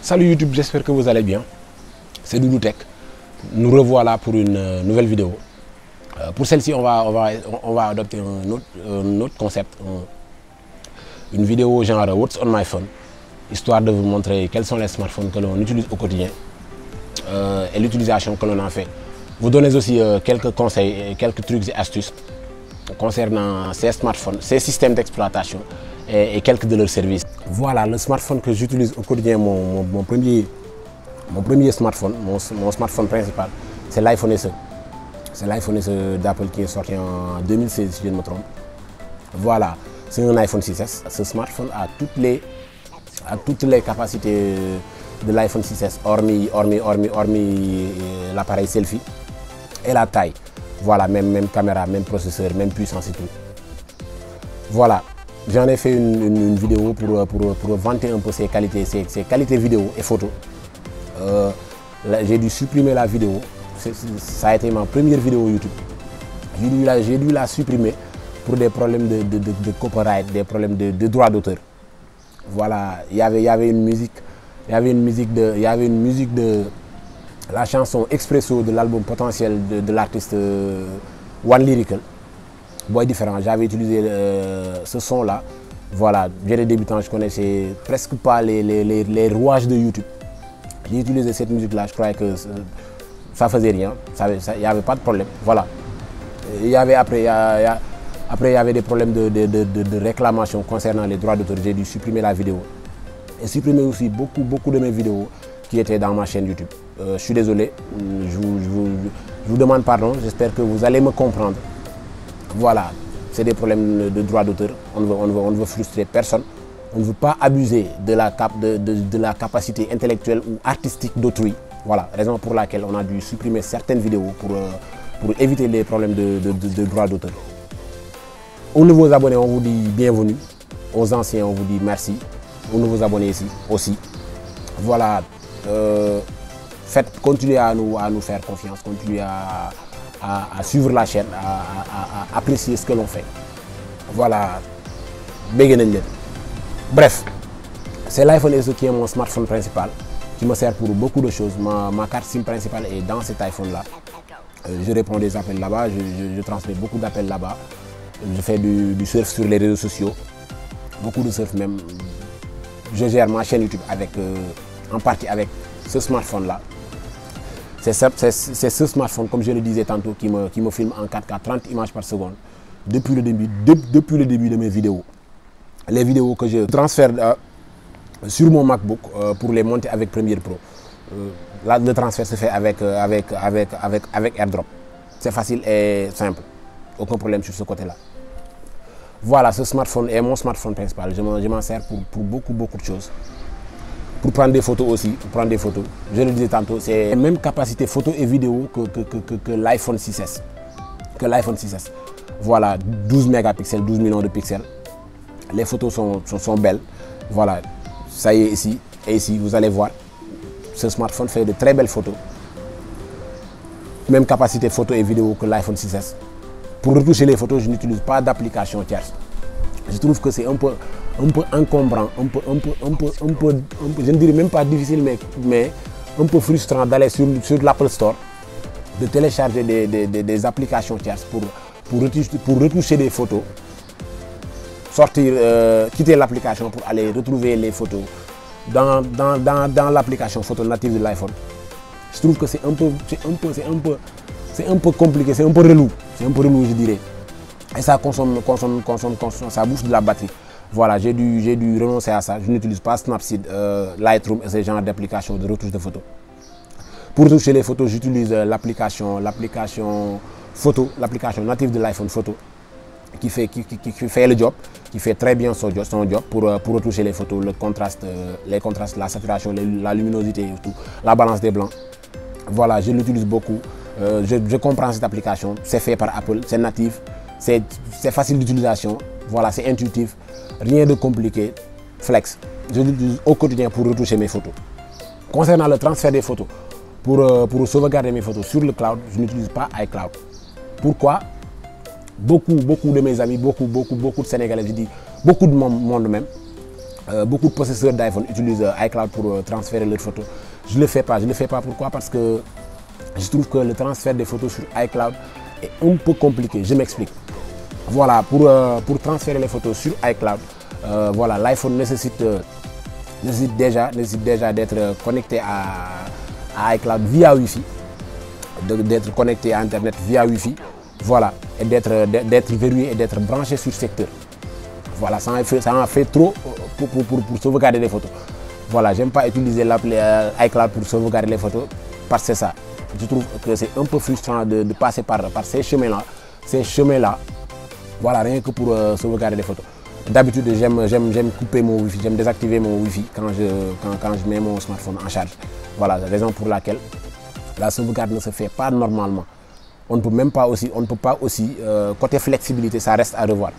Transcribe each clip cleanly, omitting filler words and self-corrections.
Salut YouTube, j'espère que vous allez bien. C'est Doudou Tech. Nous revoilà pour une nouvelle vidéo. Pour celle-ci, on va adopter un autre concept. Une vidéo genre What's on my phone, histoire de vous montrer quels sont les smartphones que l'on utilise au quotidien et l'utilisation que l'on en fait. Vous donnez aussi quelques conseils, quelques trucs et astuces concernant ces smartphones, ces systèmes d'exploitation et quelques de leurs services. Voilà le smartphone que j'utilise au quotidien, mon premier smartphone, mon smartphone principal, c'est l'iPhone SE. C'est l'iPhone SE d'Apple qui est sorti en 2016 si je ne me trompe. Voilà, c'est un iPhone 6S. Ce smartphone a toutes les capacités de l'iPhone 6S, hormis l'appareil selfie et la taille. Voilà, même caméra, même processeur, même puissance et tout. Voilà, j'en ai fait une vidéo pour vanter un peu ses qualités vidéo et photo. J'ai dû supprimer la vidéo. Ça a été ma première vidéo YouTube. J'ai dû la supprimer pour des problèmes de copyright, des problèmes de droit d'auteur. Voilà, il y avait une musique de la chanson Expresso de l'album Potentiel de l'artiste One Lyrical. Boy différent, j'avais utilisé ce son là. Voilà, j'étais débutant, je connaissais presque pas les rouages de YouTube. J'ai utilisé cette musique là, je croyais que ça faisait rien, il n'y avait pas de problème. Voilà. Après il y avait des problèmes de réclamation concernant les droits d'auteur. J'ai dû supprimer la vidéo et supprimer aussi beaucoup de mes vidéos qui étaient dans ma chaîne YouTube. Je suis désolé, je vous demande pardon, j'espère que vous allez me comprendre. Voilà, c'est des problèmes de droits d'auteur, on ne veut frustrer personne, on ne veut pas abuser de la capacité intellectuelle ou artistique d'autrui. Voilà, raison pour laquelle on a dû supprimer certaines vidéos pour éviter les problèmes de droits d'auteur. Aux nouveaux abonnés, on vous dit bienvenue. Aux anciens, on vous dit merci. Aux nouveaux abonnés ici aussi. Voilà, continuez à nous faire confiance, continuez à suivre la chaîne, à apprécier ce que l'on fait. Voilà, bref, c'est l'iPhone SE qui est mon smartphone principal, qui me sert pour beaucoup de choses. Ma carte SIM principale est dans cet iPhone là. Je réponds des appels là-bas, je transmets beaucoup d'appels là-bas. Je fais du surf sur les réseaux sociaux, beaucoup de surf même. Je gère ma chaîne YouTube en partie avec ce smartphone là. C'est ce smartphone, comme je le disais tantôt, qui me filme en 4K 30 images par seconde depuis le début de mes vidéos. Les vidéos que je transfère sur mon MacBook pour les monter avec Premiere Pro. Là, le transfert se fait avec AirDrop. C'est facile et simple. Aucun problème sur ce côté-là. Voilà, ce smartphone est mon smartphone principal. Je m'en sers pour beaucoup de choses. Pour prendre des photos aussi, Je le disais tantôt, c'est la même capacité photo et vidéo que l'iPhone 6S. Voilà, 12 mégapixels, 12 millions de pixels. Les photos sont belles. Voilà, ça y est ici. Et ici, vous allez voir, ce smartphone fait de très belles photos. Même capacité photo et vidéo que l'iPhone 6S. Pour retoucher les photos, je n'utilise pas d'application tierce. Je trouve que c'est un peu encombrant, je ne dirais même pas difficile, mais un peu frustrant d'aller sur l'Apple Store, de télécharger des applications tierces pour retoucher des photos, quitter l'application pour aller retrouver les photos dans l'application photo native de l'iPhone. Je trouve que c'est un peu compliqué, c'est un peu relou, je dirais. Et ça consomme, ça bouffe de la batterie. Voilà, j'ai dû renoncer à ça. Je n'utilise pas Snapseed, Lightroom et ce genre d'applications de retouche de photos. Pour toucher les photos, j'utilise l'application native de l'iPhone Photo qui fait le job, qui fait très bien son job pour retoucher les photos, les contrastes, la saturation, la luminosité et tout, la balance des blancs. Voilà, je l'utilise beaucoup. Je comprends cette application, c'est fait par Apple, c'est natif, c'est facile d'utilisation, voilà, c'est intuitif, rien de compliqué, flex. Je l'utilise au quotidien pour retoucher mes photos. Concernant le transfert des photos, pour sauvegarder mes photos sur le cloud, je n'utilise pas iCloud. Pourquoi? Beaucoup de mes amis, beaucoup de Sénégalais, je dis beaucoup de monde même, Beaucoup de possesseurs d'iPhone utilisent iCloud pour transférer leurs photos. Je ne le fais pas. Je ne le fais pas pourquoi? Parce que je trouve que le transfert des photos sur iCloud est un peu compliqué. Je m'explique. Voilà, pour transférer les photos sur iCloud, voilà, l'iPhone nécessite déjà d'être connecté à iCloud via Wi-Fi, d'être connecté à Internet via Wi-Fi, voilà, et d'être verrouillé et d'être branché sur secteur. Voilà, ça en fait trop pour sauvegarder les photos. Voilà, j'aime pas utiliser l'appli iCloud pour sauvegarder les photos parce que c'est ça. Je trouve que c'est un peu frustrant de passer par ces chemins-là. Voilà, rien que pour sauvegarder les photos. D'habitude, j'aime couper mon Wi-Fi, j'aime désactiver mon Wi-Fi quand je mets mon smartphone en charge. Voilà, la raison pour laquelle la sauvegarde ne se fait pas normalement. On ne peut pas aussi, côté flexibilité, ça reste à revoir.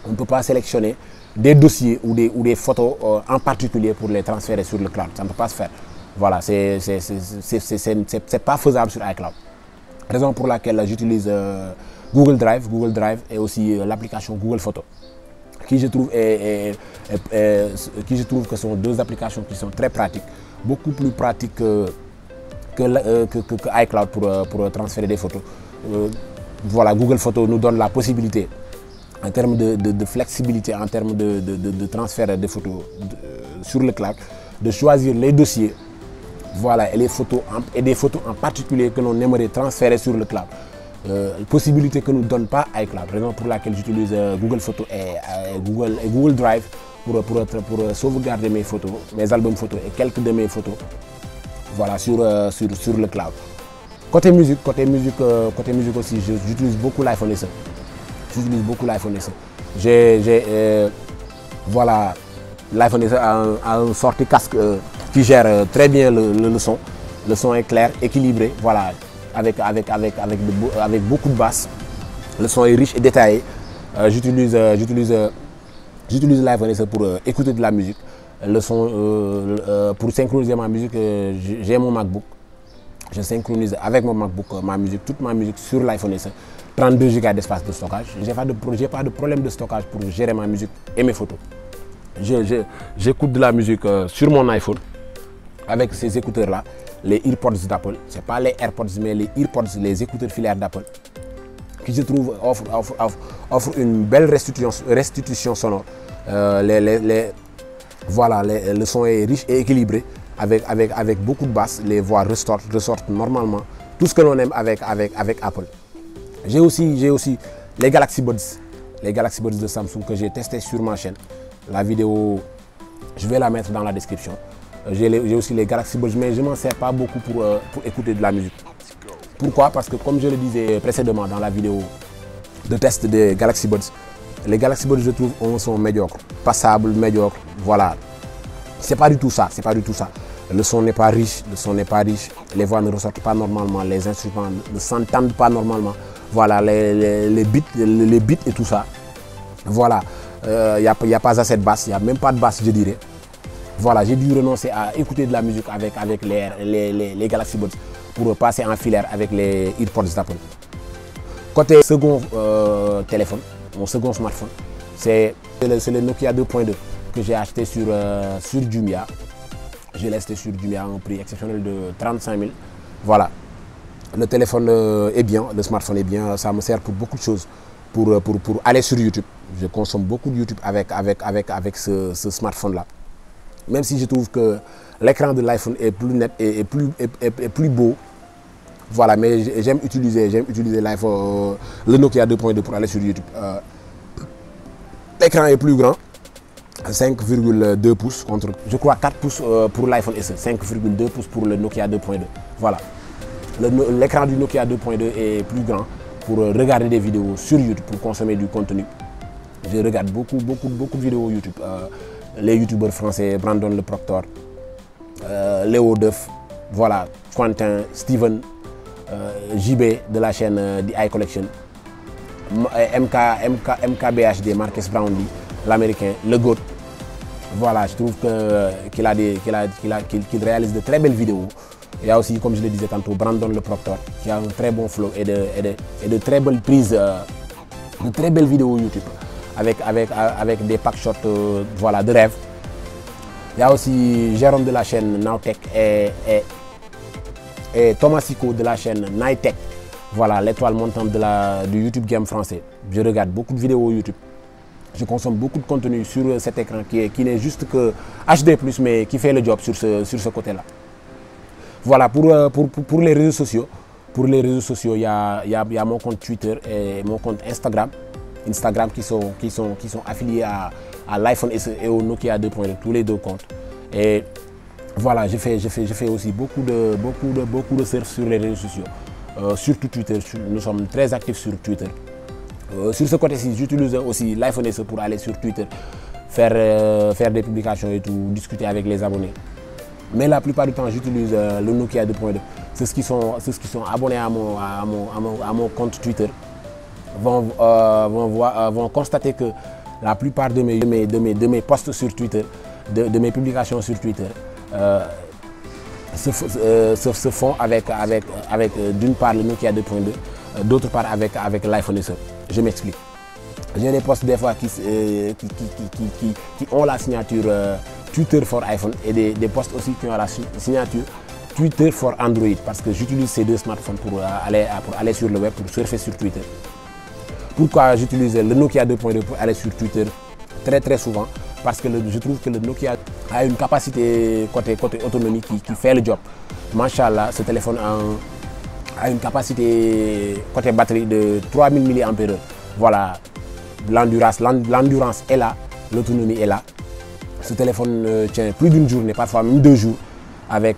On ne peut pas sélectionner des dossiers ou des photos en particulier pour les transférer sur le cloud. Ça ne peut pas se faire. Voilà, c'est pas faisable sur iCloud. Raison pour laquelle j'utilise Google Drive et aussi l'application Google Photos, qui je trouve que sont deux applications qui sont très pratiques, beaucoup plus pratiques que iCloud pour transférer des photos. Voilà, Google Photos nous donne la possibilité, en termes de flexibilité, en termes de transfert des photos sur le cloud, de choisir les dossiers, voilà, et des photos en particulier que l'on aimerait transférer sur le cloud. Possibilité que ne nous donne pas iCloud, raison pour laquelle j'utilise Google Photos et Google Drive pour sauvegarder mes photos, mes albums photos et quelques de mes photos, voilà, sur le cloud. Côté musique aussi, j'utilise beaucoup l'iPhone SE. J'utilise beaucoup l'iPhone SE. Voilà, l'iPhone SE a une sortie casque qui gère très bien le son. Le son est clair, équilibré, voilà, avec beaucoup de basses. Le son est riche et détaillé. J'utilise l'iPhone SE pour écouter de la musique. Le son, pour synchroniser ma musique, j'ai mon MacBook. Je synchronise avec mon MacBook toute ma musique sur l'iPhone SE. 32 Go d'espace de stockage. Je n'ai pas de problème de stockage pour gérer ma musique et mes photos. J'écoute de la musique sur mon iPhone avec ces écouteurs-là, les EarPods d'Apple. Ce n'est pas les AirPods, mais les EarPods, les écouteurs filaires d'Apple, qui je trouve offrent une belle restitution sonore. Voilà, le son est riche et équilibré, avec beaucoup de basses. Les voix ressortent normalement. Tout ce que l'on aime avec Apple. J'ai aussi les Galaxy Buds de Samsung que j'ai testé sur ma chaîne. La vidéo, je vais la mettre dans la description. J'ai aussi les Galaxy Buds, mais je ne m'en sers pas beaucoup pour écouter de la musique. Pourquoi? Parce que comme je le disais précédemment dans la vidéo de test des Galaxy Buds, les Galaxy Buds, je trouve, sont médiocres, passables, médiocres, voilà. C'est pas du tout ça. Le son n'est pas riche, les voix ne ressortent pas normalement, les instruments ne s'entendent pas normalement. Voilà, les beats et tout ça. Voilà, il n'y a pas assez de basse, il n'y a même pas de basse, je dirais. Voilà, j'ai dû renoncer à écouter de la musique avec les Galaxy Buds pour passer en filaire avec les EarPods d'Apple. Côté second téléphone, mon second smartphone, c'est le Nokia 2.2 que j'ai acheté sur Jumia. Je l'ai acheté sur Jumia à un prix exceptionnel de 35 000. Voilà. Le téléphone est bien, le smartphone est bien, ça me sert pour beaucoup de choses. Pour aller sur YouTube. Je consomme beaucoup de YouTube avec ce smartphone-là. Même si je trouve que l'écran de l'iPhone est plus net et plus beau. Voilà, mais j'aime utiliser l'iPhone, le Nokia 2.2 pour aller sur YouTube. L'écran est plus grand, 5,2 pouces contre, je crois, 4 pouces pour l'iPhone SE, 5,2 pouces pour le Nokia 2.2. Voilà. L'écran du Nokia 2.2 est plus grand pour regarder des vidéos sur YouTube, pour consommer du contenu. Je regarde beaucoup de vidéos YouTube. Les youtubeurs français, Brandon Le Proctor, Léo Duff, voilà, Quentin, Steven, JB de la chaîne The Eye Collection, MKBHD, Marcus Brownlee, l'américain, le GOAT. Voilà, je trouve qu'il réalise de très belles vidéos. Il y a aussi, comme je le disais tantôt, Brandon Le Proctor, qui a un très bon flow et de très belles prises, de très belles vidéos YouTube, avec des pack shots, voilà, de rêve. Il y a aussi Jérôme de la chaîne Nowtech et Thomas Sico de la chaîne Nightech. Voilà, l'étoile montante du YouTube Game français. Je regarde beaucoup de vidéos YouTube. Je consomme beaucoup de contenu sur cet écran qui n'est juste que HD+, mais qui fait le job sur ce côté-là. Voilà, pour les réseaux sociaux. Pour les réseaux sociaux, il y a mon compte Twitter et mon compte Instagram. Instagram qui sont affiliés à l'iPhone SE et au Nokia 2.2, tous les deux comptes. Et voilà, je fais aussi beaucoup de surf sur les réseaux sociaux. Surtout Twitter, nous sommes très actifs sur Twitter. Sur ce côté-ci, j'utilise aussi l'iPhone SE pour aller sur Twitter, faire des publications et tout, discuter avec les abonnés. Mais la plupart du temps, j'utilise le Nokia 2.2. Ceux qui sont abonnés à mon compte Twitter vont constater que la plupart de mes posts sur Twitter, de mes publications sur Twitter, se font avec d'une part le Nokia 2.2, d'autre part avec l'iPhone SE. Je m'explique. J'ai des posts des fois qui ont la signature Twitter for iPhone et des posts aussi qui ont la signature Twitter for Android, parce que j'utilise ces deux smartphones pour aller sur le web, pour surfer sur Twitter. Pourquoi j'utilise le Nokia 2.2 pour aller sur Twitter très souvent? Parce que je trouve que le Nokia a une capacité côté autonomie qui fait le job. Machallah, ce téléphone a une capacité côté batterie de 3000 mAh. Voilà, l'endurance est là, l'autonomie est là. Ce téléphone tient plus d'une journée, parfois même 2 jours, avec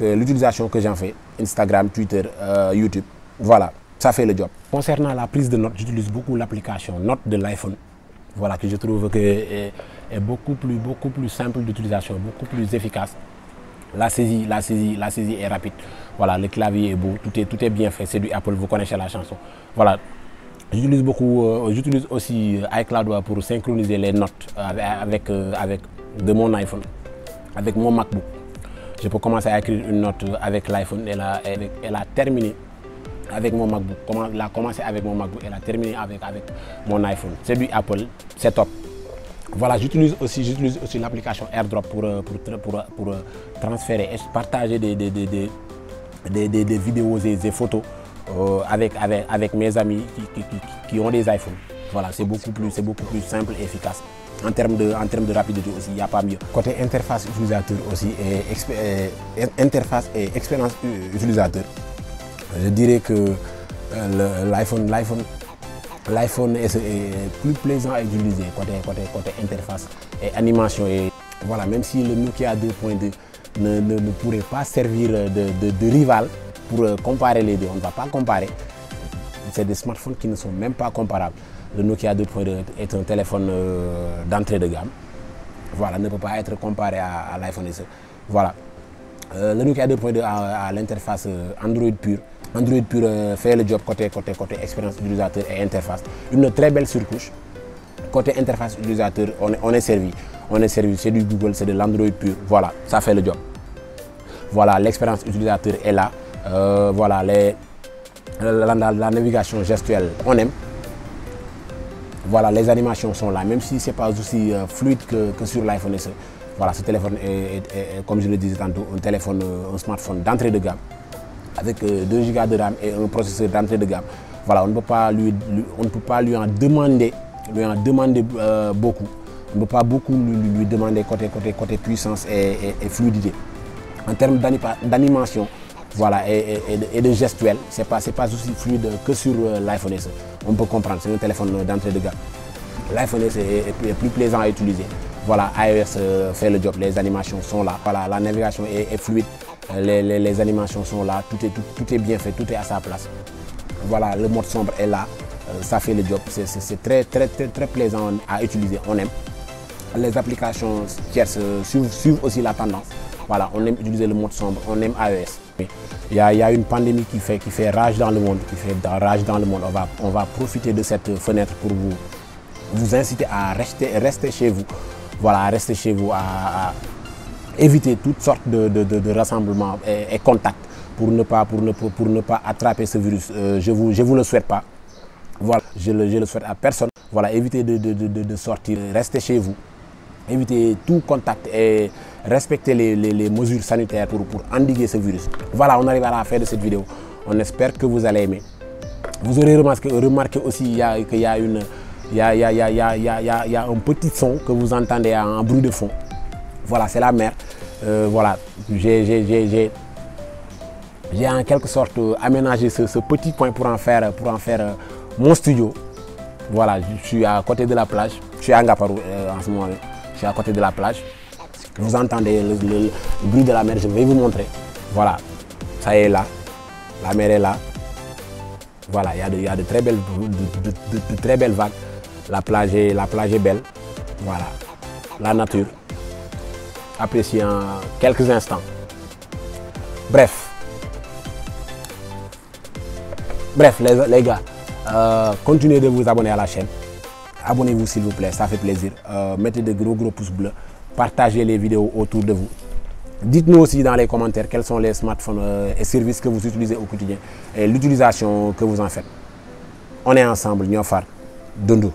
l'utilisation que j'en fais, Instagram, Twitter, YouTube. Voilà, ça fait le job. Concernant la prise de notes, j'utilise beaucoup l'application Notes de l'iPhone. Voilà, que je trouve que est beaucoup plus simple d'utilisation, beaucoup plus efficace. La saisie est rapide. Voilà, le clavier est beau, tout est bien fait. C'est du Apple, vous connaissez la chanson. Voilà. J'utilise aussi iCloud pour synchroniser les notes de mon iPhone, avec mon MacBook. Je peux commencer à écrire une note avec l'iPhone et la terminer avec mon MacBook. Elle a commencé avec mon MacBook et la terminer avec mon iPhone. C'est du Apple, c'est top. Voilà, j'utilise aussi l'application AirDrop pour transférer et partager des vidéos et des photos avec mes amis qui ont des iPhones. Voilà, c'est beaucoup plus simple et efficace. En termes de rapidité aussi, il n'y a pas mieux. Côté interface utilisateur aussi, interface et expérience utilisateur, je dirais que l'iPhone est plus plaisant à utiliser côté interface et animation. Et voilà, même si le Nokia 2.2 ne pourrait pas servir de rival pour comparer les deux, on ne va pas comparer. C'est des smartphones qui ne sont même pas comparables. Le Nokia 2.2 est un téléphone d'entrée de gamme. Voilà, ne peut pas être comparé à l'iPhone SE. Voilà. Le Nokia 2.2 a l'interface Android pur. Android pur fait le job côté expérience utilisateur et interface. Une très belle surcouche. Côté interface utilisateur, on est servi. C'est du Google, c'est de l'Android pur. Voilà, ça fait le job. Voilà, l'expérience utilisateur est là. Voilà, la navigation gestuelle, on aime. Voilà, les animations sont là, même si ce n'est pas aussi fluide que sur l'iPhone SE. Voilà, ce téléphone est, comme je le disais tantôt, un smartphone d'entrée de gamme avec 2 Go de RAM et un processeur d'entrée de gamme. Voilà, on ne peut pas lui en demander beaucoup. On ne peut pas beaucoup lui demander côté puissance et fluidité. En termes d'animation, voilà, et de gestuelle, c'est pas aussi fluide que sur l'iPhone SE. On peut comprendre, c'est un téléphone d'entrée de gamme. L'iPhone SE est plus plaisant à utiliser. Voilà, iOS fait le job, les animations sont là. Voilà, la navigation est fluide, les animations sont là, tout est bien fait, tout est à sa place. Voilà, le mode sombre est là, ça fait le job, c'est très plaisant à utiliser, on aime. Les applications tierces suivent aussi la tendance. Voilà, on aime utiliser le mode sombre, on aime iOS. Il y a une pandémie qui fait rage dans le monde, On va profiter de cette fenêtre pour vous inciter à rester chez vous. Voilà, à rester chez vous, à éviter toutes sortes de rassemblements et contacts pour ne pas attraper ce virus. Je vous le souhaite pas. Voilà, je le souhaite à personne. Voilà, évitez de sortir, restez chez vous. éviter tout contact et respecter les mesures sanitaires pour endiguer ce virus. Voilà, on arrive à la fin de cette vidéo. On espère que vous allez aimer. Vous aurez remarqué aussi qu'il y a un petit son que vous entendez en bruit de fond. Voilà, c'est la mer. Voilà, j'ai en quelque sorte aménagé ce petit coin pour en faire mon studio. Voilà, je suis à côté de la plage. Je suis à Ngaparou en ce moment. Je suis à côté de la plage. Vous entendez le bruit de la mer, je vais vous montrer. Voilà, ça y est là. La mer est là. Voilà, il y a de très belles vagues. La plage est belle. Voilà, la nature. Appréciez en quelques instants. Bref, les gars, continuez de vous abonner à la chaîne. Abonnez-vous s'il vous plaît, ça fait plaisir. Mettez de gros pouces bleus. Partagez les vidéos autour de vous. Dites-nous aussi dans les commentaires quels sont les smartphones et services que vous utilisez au quotidien et l'utilisation que vous en faites. On est ensemble, Niofar, Dundu.